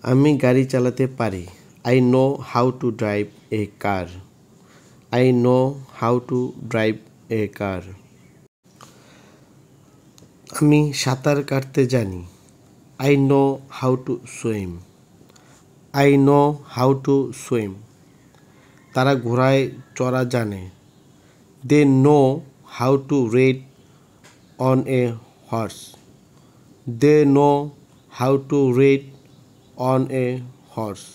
আমি গাড়ি চালাতে পারি। I know how to drive a car. I know how to drive a car. আমি সাঁতার কাটতে জানি। I know how to swim. I know how to swim. তারা ঘোড়ায় চড়া জানে। They know how to ride on a horse. They know how to ride on a horse.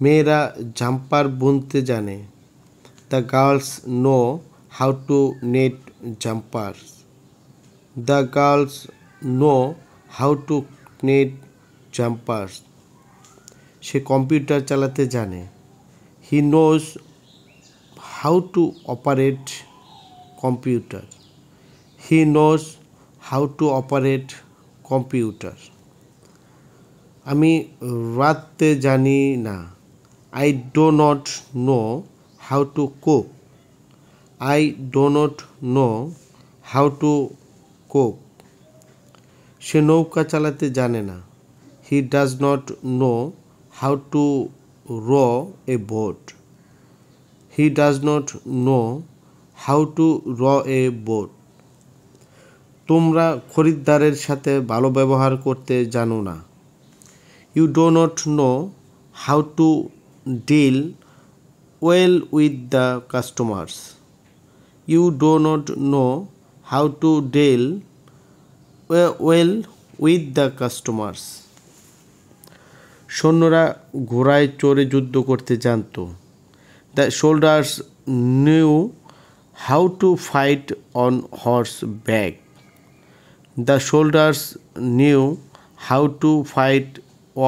মেয়েরা jumper বুনতে জানে। The girls know how to knit jumpers. The girls know how to knit jumpers. Say computer চালাতে জানে। He knows how to operate computer. He knows how to operate computer. আমি রাঁধতে জানি না। I do not know how to cook. I do not know how to cook. সে নৌকা চালাতে জানে না। He does not know how to row a boat. He does not know how to row a boat. তোমরা খরিদ্দারের সাথে ভালো ব্যবহার করতে জানো না। You do not know how to deal well with the customers. You do not know how to deal well with the customers. সৈন্যরা ঘোড়ায় চড়ে যুদ্ধ করতে জানত। The soldiers knew how to fight on horseback. The soldiers knew how to fight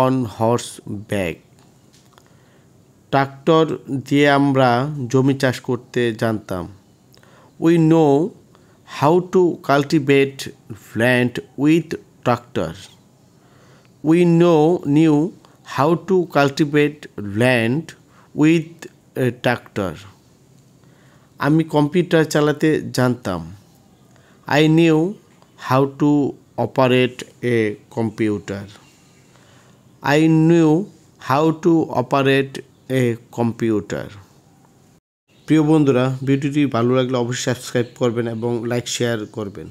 on horseback. Tractor দিয়ে আমরা জমি চাষ করতে জানতাম। We know how to cultivate land with tractor. We knew how to cultivate land with a tractor. আমি computer চালাতে জানতাম। I knew how to operate a computer. I knew how to operate a computer. প্রিয় বন্ধুরা, ভিডিওটি ভালো লাগলে অবশ্যই subscribe করবেন এবং লাইক শেয়ার করবেন।